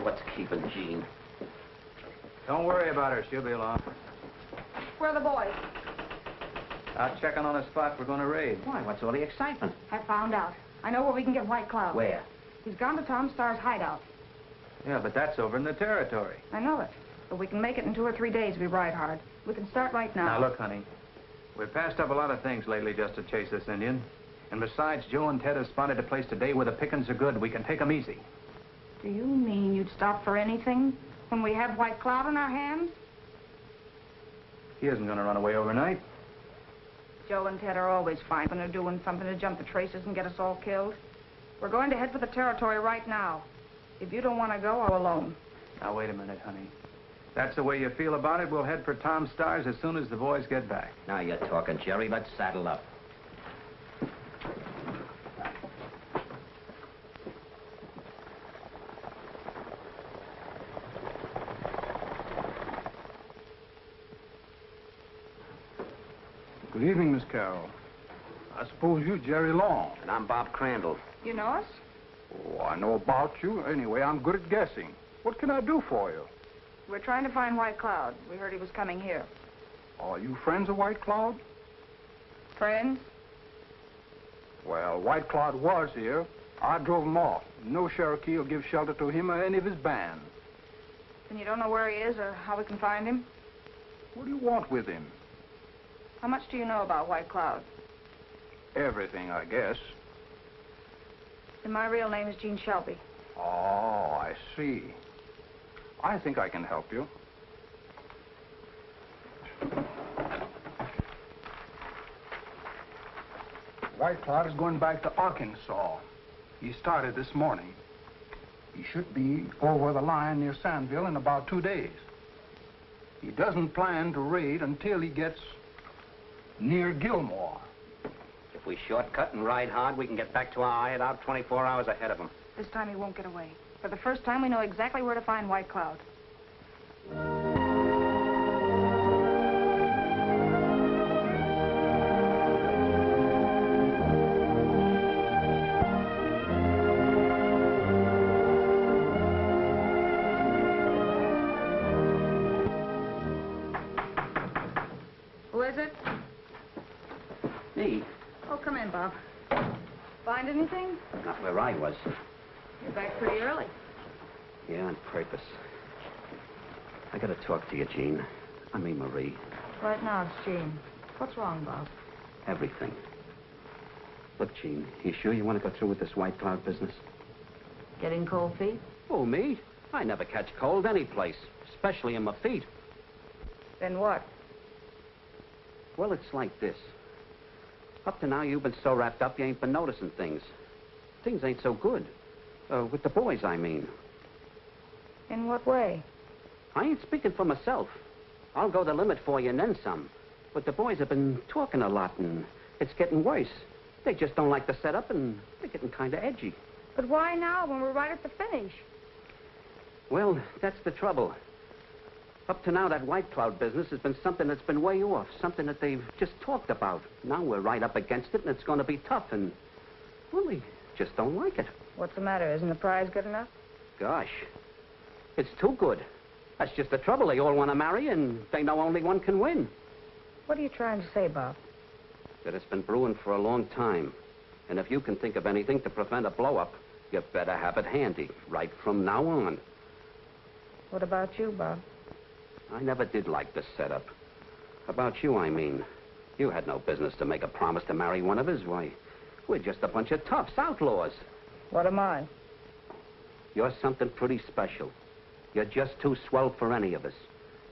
Speaker 10: What's keeping Jean?
Speaker 9: Don't worry about her. She'll be along.
Speaker 1: Where are the boys?
Speaker 9: Out checking on a spot we're going to raid.
Speaker 10: Why, what's all the excitement?
Speaker 1: I found out. I know where we can get White Cloud.
Speaker 10: Where?
Speaker 1: He's gone to Tom Starr's hideout.
Speaker 9: Yeah, but that's over in the territory.
Speaker 1: I know it. But we can make it in 2 or 3 days if we ride hard. We can start right now.
Speaker 9: Now, look, honey. We've passed up a lot of things lately just to chase this Indian. And besides, Joe and Ted have spotted a place today where the pickings are good. We can take them easy.
Speaker 1: Do you mean you'd stop for anything when we have White Cloud in our hands?
Speaker 9: He isn't going to run away overnight.
Speaker 1: Joe and Ted are always fine when they're doing something to jump the traces and get us all killed. We're going to head for the territory right now. If you don't want to go, I'll alone.
Speaker 9: Now, wait a minute, honey. If that's the way you feel about it, we'll head for Tom Starr's as soon as the boys get back.
Speaker 10: Now you're talking, Jerry. Let's saddle up.
Speaker 3: Good evening, Miss Carroll. I suppose you're Jerry Long.
Speaker 10: And I'm Bob Crandall.
Speaker 1: You know us?
Speaker 3: Oh, I know about you. Anyway, I'm good at guessing. What can I do for you?
Speaker 1: We're trying to find White Cloud. We heard he was coming here.
Speaker 3: Are you friends of White Cloud?
Speaker 1: Friends?
Speaker 3: Well, White Cloud was here. I drove him off. No Cherokee will give shelter to him or any of his band.
Speaker 1: And you don't know where he is or how we can find him?
Speaker 3: What do you want with him?
Speaker 1: How much do you know about White Cloud?
Speaker 3: Everything, I guess.
Speaker 1: And my real name is Jean Shelby.
Speaker 3: Oh, I see. I think I can help you. White Cloud is going back to Arkansas. He started this morning. He should be over the line near Sandville in about 2 days. He doesn't plan to raid until he gets near Gilmore.
Speaker 10: If we shortcut and ride hard, we can get back to our hideout 24 hours ahead of him.
Speaker 1: This time he won't get away. For the first time, we know exactly where to find White Cloud. Who is it?
Speaker 10: Me?
Speaker 1: Oh, come in, Bob. Find anything?
Speaker 10: Not where I was.
Speaker 1: You're back pretty early.
Speaker 10: Yeah, on purpose. I gotta talk to you, Jean. I mean, Marie.
Speaker 1: Right now, it's Jean. What's wrong, Bob?
Speaker 10: Everything. Look, Jean, you sure you want to go through with this White Cloud business?
Speaker 1: Getting cold feet?
Speaker 10: Oh, me? I never catch cold any place, especially in my feet.
Speaker 1: Then what?
Speaker 10: Well, it's like this. Up to now, you've been so wrapped up, you ain't been noticing things. Things ain't so good. With the boys, I mean.
Speaker 1: In what way?
Speaker 10: I ain't speaking for myself. I'll go the limit for you and then some. But the boys have been talking a lot, and it's getting worse. They just don't like the setup, and they're getting kind of edgy.
Speaker 1: But why now, when we're right at the finish?
Speaker 10: Well, that's the trouble. Up to now, that White Cloud business has been something that's been way off, something that they've just talked about. Now we're right up against it, and it's going to be tough, and, well, they just don't like it.
Speaker 1: What's the matter? Isn't the prize good enough?
Speaker 10: Gosh, it's too good. That's just the trouble. They all want to marry, and they know only one can win.
Speaker 1: What are you trying to say, Bob?
Speaker 10: That it's been brewing for a long time. And if you can think of anything to prevent a blow-up, you better have it handy, right from now on.
Speaker 1: What about you, Bob?
Speaker 10: I never did like this setup. About you, I mean. You had no business to make a promise to marry one of us. Why, we're just a bunch of toughs, outlaws.
Speaker 1: What am I?
Speaker 10: You're something pretty special. You're just too swell for any of us.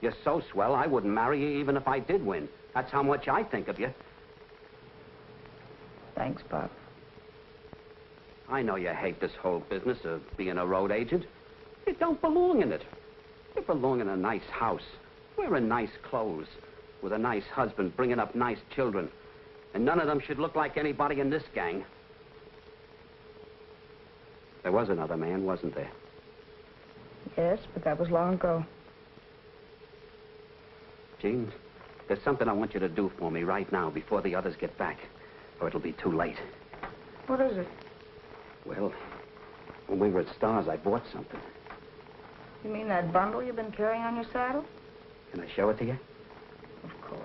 Speaker 10: You're so swell, I wouldn't marry you even if I did win. That's how much I think of you.
Speaker 1: Thanks, Bob.
Speaker 10: I know you hate this whole business of being a road agent. You don't belong in it. You belong in a nice house, wearing nice clothes, with a nice husband, bringing up nice children. And none of them should look like anybody in this gang. There was another man, wasn't there?
Speaker 1: Yes, but that was long ago.
Speaker 10: Jean, there's something I want you to do for me right now before the others get back, or it'll be too late.
Speaker 1: What is it?
Speaker 10: Well, when we were at Stars, I bought something.
Speaker 1: You mean that bundle you've been carrying on your saddle?
Speaker 10: Can I show it to you?
Speaker 1: Of course.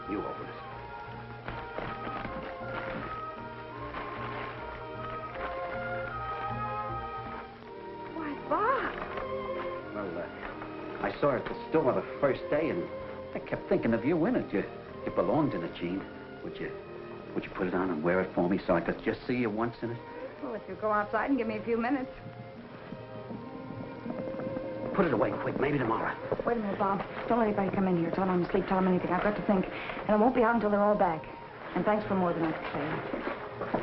Speaker 10: You open it. I saw her at the store the first day, and I kept thinking of you in it. You belonged in it, Jean. Would you put it on and wear it for me so I could just see you once in it?
Speaker 1: Well, if you go outside and give me a few minutes.
Speaker 10: Put it away quick, maybe tomorrow.
Speaker 1: Wait a minute, Bob. Don't let anybody come in here. Tell them I'm asleep. Tell them anything. I've got to think. And it won't be out until they're all back. And thanks for more than I could say.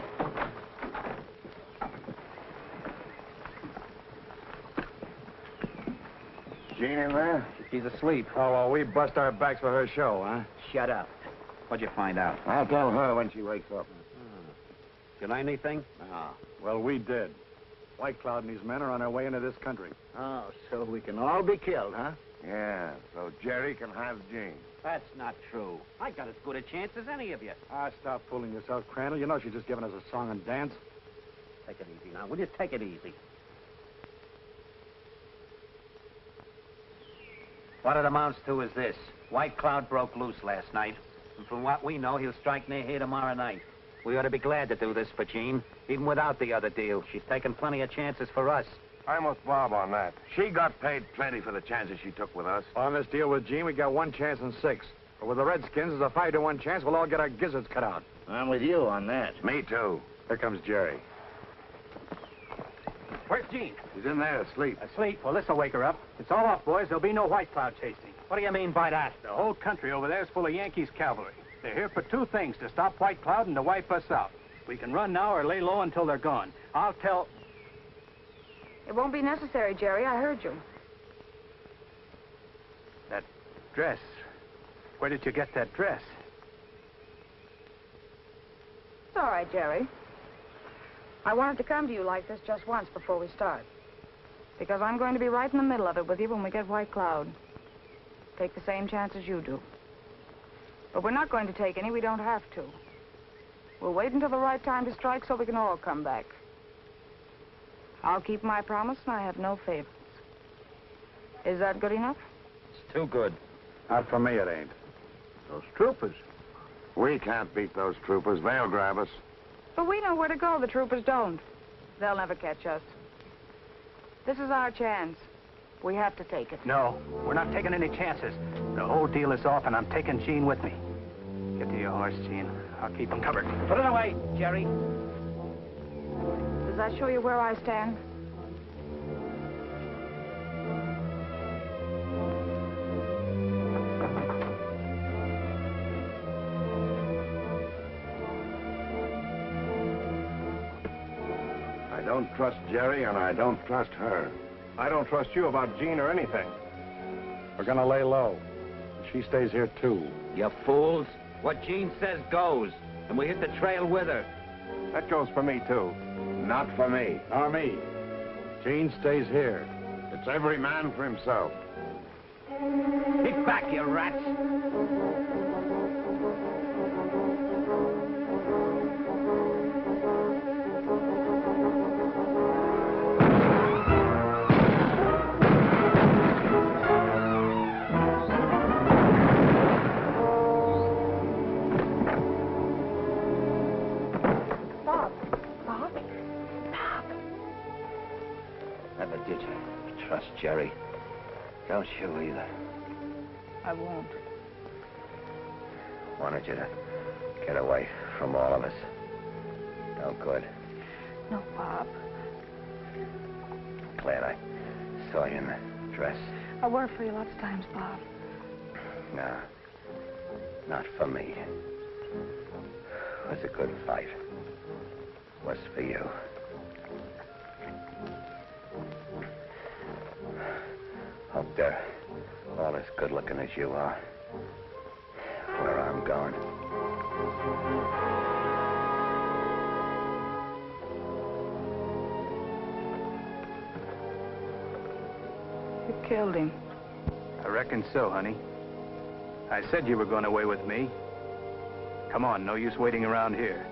Speaker 2: Jean in there?
Speaker 9: She's asleep.
Speaker 5: Oh, well, we bust our backs for her show, huh?
Speaker 10: Shut up. What'd you find out?
Speaker 2: I'll tell her when she wakes up.
Speaker 10: Did I anything?
Speaker 2: No.
Speaker 5: Well, we did. White Cloud and these men are on their way into this country.
Speaker 2: Oh, so we can all be killed, huh? Yeah, so Jerry can have Jean.
Speaker 10: That's not true. I got as good a chance as any of you.
Speaker 5: Ah, stop fooling yourself, Crandall. You know she's just giving us a song and dance.
Speaker 10: Take it easy now. Will you take it easy?
Speaker 9: What it amounts to is this. White Cloud broke loose last night. And from what we know, he'll strike near here tomorrow night. We ought to be glad to do this for Jean, even without the other deal. She's taken plenty of chances for us.
Speaker 11: I'm with Bob on that. She got paid plenty for the chances she took with us.
Speaker 5: On this deal with Jean, we got 1 chance in 6. But with the Redskins, there's a 5 to 1 chance we'll all get our gizzards cut out.
Speaker 2: I'm with you on that.
Speaker 11: Me too.
Speaker 5: Here comes Jerry.
Speaker 9: Where's Jean?
Speaker 11: She's in there asleep.
Speaker 9: Asleep? Well, this'll wake her up. It's all off, boys. There'll be no White Cloud chasing. What do you mean by that?
Speaker 8: The whole country over there is full of Yankees cavalry. They're here for 2 things, to stop White Cloud and to wipe us out. We can run now or lay low until they're gone. I'll tell...
Speaker 1: It won't be necessary, Jerry. I heard you.
Speaker 8: That dress. Where did you get that dress?
Speaker 1: It's all right, Jerry. I wanted to come to you like this just once before we start. Because I'm going to be right in the middle of it with you when we get White Cloud. Take the same chances you do. But we're not going to take any. We don't have to. We'll wait until the right time to strike so we can all come back. I'll keep my promise, and I have no favorites. Is that good enough?
Speaker 9: It's too good.
Speaker 5: Not for me, it ain't.
Speaker 2: Those troopers.
Speaker 11: We can't beat those troopers. They'll grab us.
Speaker 1: But we know where to go. The troopers don't. They'll never catch us. This is our chance. We have to take it.
Speaker 8: No, we're not taking any chances. The whole deal is off, and I'm taking Jean with me. Get to your horse, Jean. I'll keep him covered.
Speaker 10: Put it away, Jerry.
Speaker 1: Does that show you where I stand?
Speaker 11: don't trust Jerry, and I don't trust her.
Speaker 5: I don't trust you about Jean or anything. We're gonna lay low. She stays here, too.
Speaker 10: You fools. What Jean says goes. And we hit the trail with her.
Speaker 5: That goes for me, too.
Speaker 11: Not for me.
Speaker 5: Nor me. Jean stays here.
Speaker 11: It's every man for himself.
Speaker 10: Get back, you rats! Never did trust Jerry. Don't you either.
Speaker 1: I won't.
Speaker 2: Wanted you to get away from all of us. No good.
Speaker 1: No, Bob.
Speaker 2: Glad I saw you in the dress.
Speaker 1: I worked for you lots of times, Bob.
Speaker 2: No. Not for me. It was a good fight. It was for you. Hope they're all as good looking as you are. Where I'm going.
Speaker 1: You killed him.
Speaker 9: I reckon so, honey. I said you were going away with me. Come on, no use waiting around here.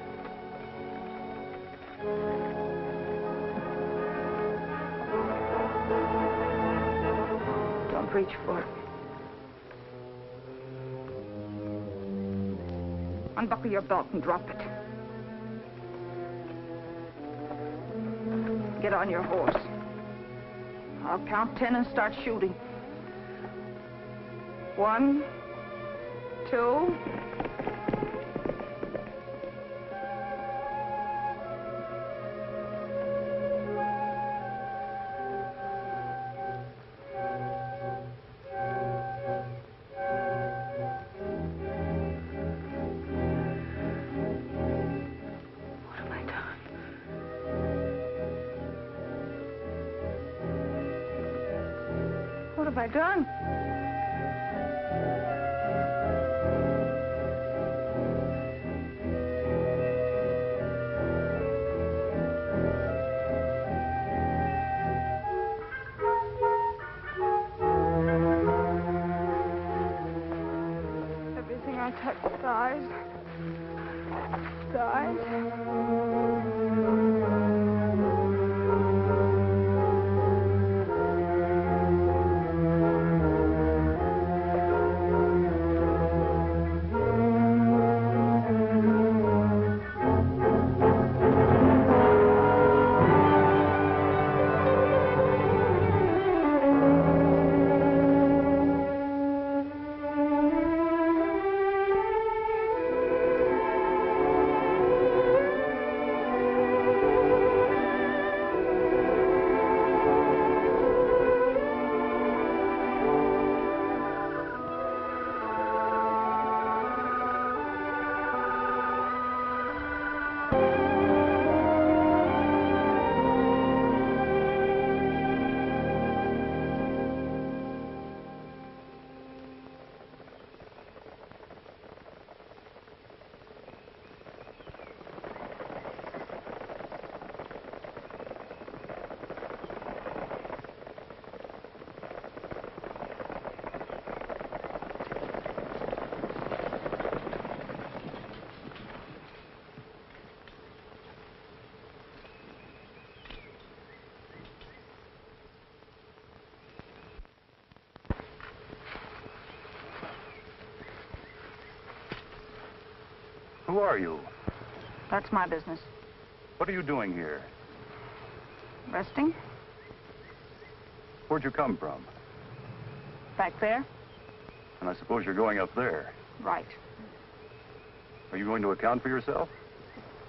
Speaker 1: Don't reach for it. Unbuckle your belt and drop it. Get on your horse. I'll count 10 and start shooting. 1, 2... What have I done? Everything I touch dies.
Speaker 9: Who are you?
Speaker 1: That's my business.
Speaker 9: What are you doing here?
Speaker 1: Resting?
Speaker 9: Where'd you come from?
Speaker 1: Back there?
Speaker 9: And I suppose you're going up there.
Speaker 1: Right.
Speaker 9: Are you going to account for yourself?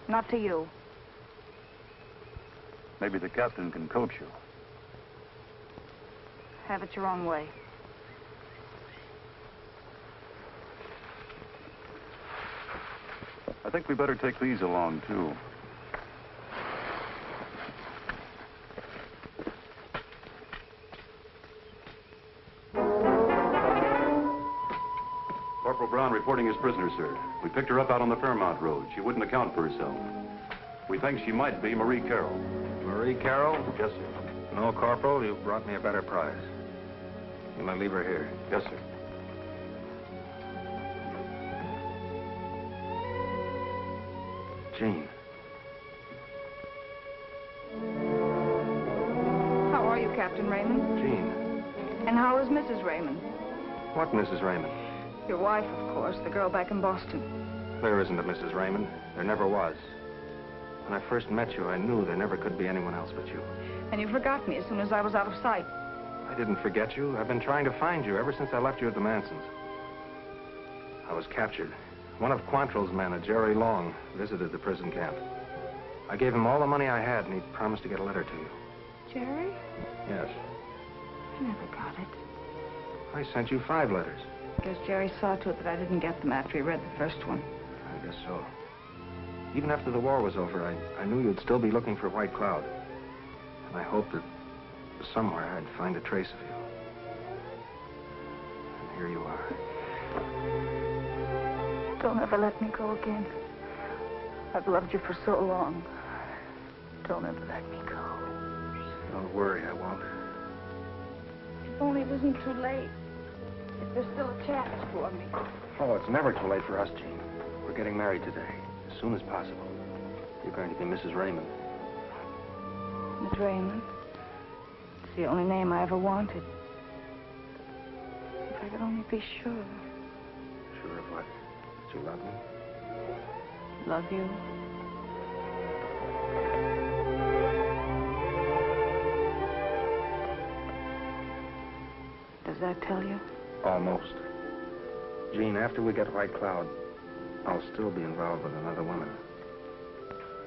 Speaker 1: Not to you.
Speaker 9: Maybe the captain can coach you.
Speaker 1: Have it your own way.
Speaker 9: I think we better take these along, too.
Speaker 12: reporting as prisoner, sir. We picked her up out on the Fairmount Road. She wouldn't account for herself. We think she might be Marie Carroll.
Speaker 5: Marie Carroll?
Speaker 12: Yes, sir.
Speaker 5: No, Corporal, you've brought me a better prize. You may leave her here.
Speaker 12: Yes, sir.
Speaker 5: Jean.
Speaker 1: How are you, Captain Raymond?
Speaker 5: Jean.
Speaker 1: And how is Mrs. Raymond?
Speaker 5: What Mrs. Raymond?
Speaker 1: Your wife, of course, the girl back in Boston.
Speaker 5: There isn't a Mrs. Raymond. There never was. When I first met you, I knew there never could be anyone else but you.
Speaker 1: And you forgot me as soon as I was out of sight.
Speaker 5: I didn't forget you. I've been trying to find you ever since I left you at the Mansons. I was captured. One of Quantrill's men, a Jerry Long, visited the prison camp. I gave him all the money I had, and he promised to get a letter to you.
Speaker 1: Jerry?
Speaker 5: Yes.
Speaker 1: I never got it.
Speaker 5: I sent you 5 letters.
Speaker 1: I guess Jerry saw to it that I didn't get them after he read the first one.
Speaker 5: I guess so. Even after the war was over, I knew you'd still be looking for White Cloud. And I hoped that somewhere I'd find a trace of you. And here you are.
Speaker 1: Don't ever let me go again. I've loved you for so long. Don't ever let me go.
Speaker 5: Don't worry, I won't.
Speaker 1: If only it isn't too late. If there's still a chance for me.
Speaker 5: Oh, it's never too late for us, Jean. We're getting married today, as soon as possible. You're going to be Mrs. Raymond.
Speaker 1: Miss Raymond. It's the only name I ever wanted. If I could only be sure.
Speaker 5: Sure of what? That you love me?
Speaker 1: Love you. Does that tell you?
Speaker 5: Almost. Jean, after we get White Cloud, I'll still be involved with another woman.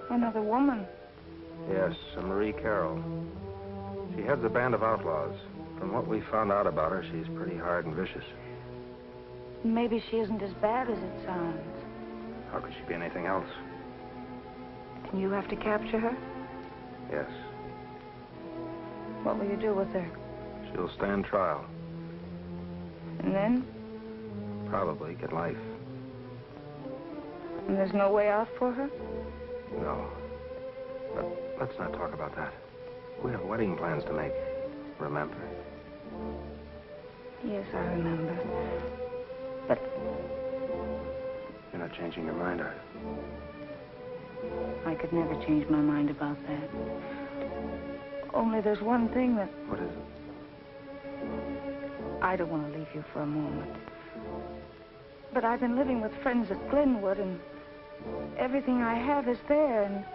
Speaker 1: Another woman?
Speaker 5: Yes, a Marie Carroll. She heads a band of outlaws. From what we found out about her, she's pretty hard and vicious.
Speaker 1: Maybe she isn't as bad as it sounds.
Speaker 5: How could she be anything else?
Speaker 1: And you have to capture her?
Speaker 5: Yes.
Speaker 1: What will you do with her?
Speaker 5: She'll stand trial.
Speaker 1: And then?
Speaker 5: Probably get life.
Speaker 1: And there's no way out for her?
Speaker 5: No. But let's not talk about that. We have wedding plans to make. Remember?
Speaker 1: Yes, I remember. But
Speaker 5: you're not changing your mind, are you?
Speaker 1: I could never change my mind about that. Only there's one thing that...
Speaker 5: What is it?
Speaker 1: I don't want to leave you for a moment. But I've been living with friends at Glenwood, and everything I have is there, and...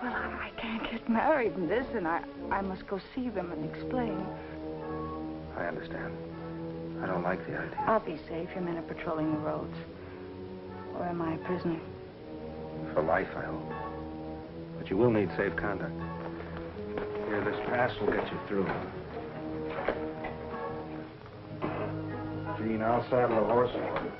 Speaker 1: Well, I can't get married in this, and I must go see them and explain.
Speaker 5: I understand. I don't like the idea.
Speaker 1: I'll be safe. Your men are patrolling the roads. Or am I a prisoner?
Speaker 5: For life, I hope. But you will need safe conduct. Here, this pass will get you through. Jean, I'll saddle a horse for you.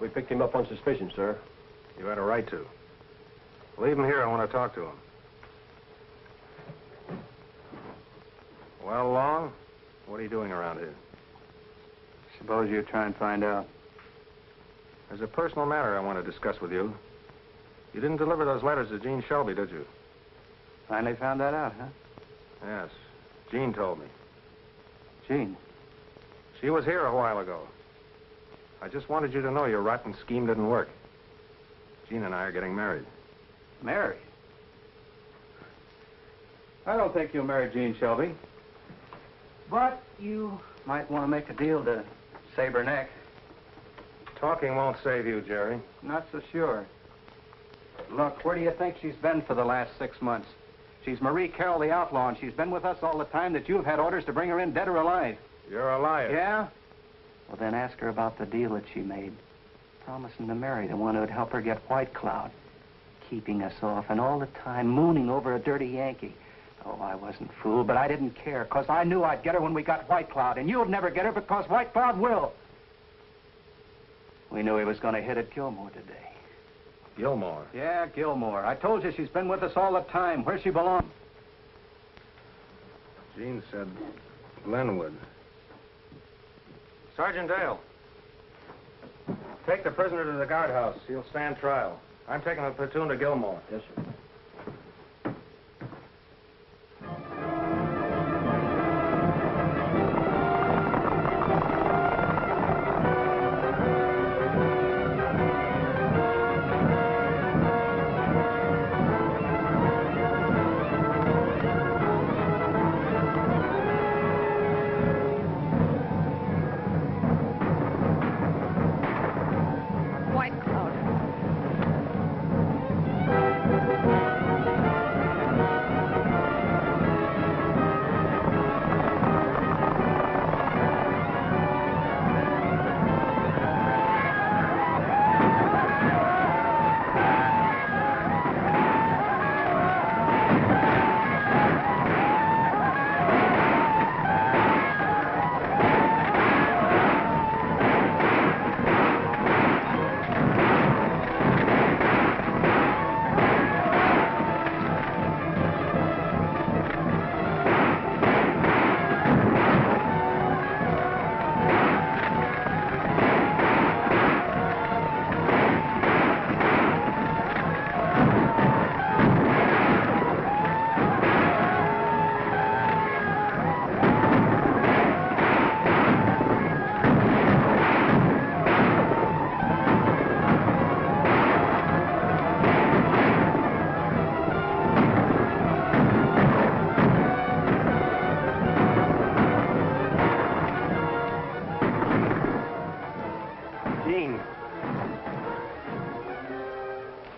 Speaker 12: We picked him up on suspicion, sir.
Speaker 5: You had a right to. Leave him here. I want to talk to him. Well, Long, what are you doing around here?
Speaker 9: Suppose you try and find out.
Speaker 5: There's a personal matter I want to discuss with you. You didn't deliver those letters to Jean Shelby, did you?
Speaker 9: Finally found that out, huh?
Speaker 5: Yes. Jean told me.
Speaker 9: Jean?
Speaker 5: She was here a while ago. I just wanted you to know your rotten scheme didn't work. Jean and I are getting married.
Speaker 9: Married? I don't think you'll marry Jean Shelby. But you might want to make a deal to save her neck.
Speaker 5: Talking won't save you, Jerry.
Speaker 9: Not so sure. Look, where do you think she's been for the last 6 months? She's Marie Carroll, the outlaw, and she's been with us all the time that you've had orders to bring her in dead or alive.
Speaker 5: You're a liar.
Speaker 9: Yeah? Well, then ask her about the deal that she made. Promising to marry the one who'd help her get White Cloud. keeping us off, and all the time mooning over a dirty Yankee. Oh, I wasn't fooled, but I didn't care, because I knew I'd get her when we got White Cloud, and you'll never get her because White Cloud will. We knew he was going to hit at Gilmore today.
Speaker 5: Gilmore?
Speaker 9: Yeah, Gilmore. I told you she's been with us all the time. Where she belongs.
Speaker 5: Jean said Glenwood. Sergeant Dale. Take the prisoner to the guardhouse. He'll stand trial. I'm taking the platoon to Gilmore.
Speaker 9: Yes, sir.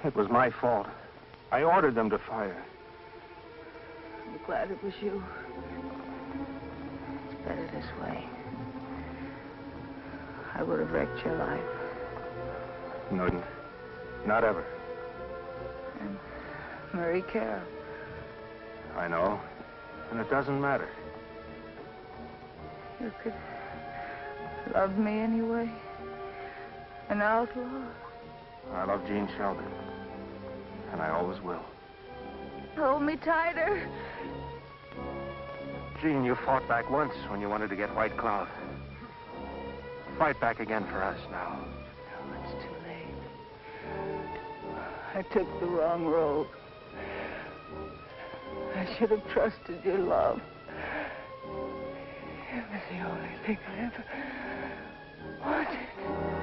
Speaker 5: It was my fault. I ordered them to fire.
Speaker 1: I'm glad it was you. It's better this way. I would have wrecked your life.
Speaker 5: No, not ever.
Speaker 1: And Marie Carroll.
Speaker 5: I know. And it doesn't matter.
Speaker 1: You could love me anyway. An outlaw.
Speaker 5: I love Jean Sheldon. And I always will.
Speaker 1: Hold me tighter.
Speaker 5: Jean, you fought back once when you wanted to get White Cloud. Fight back again for us now.
Speaker 1: No, it's too late. I took the wrong road. I should have trusted your love. It was the only thing I ever wanted.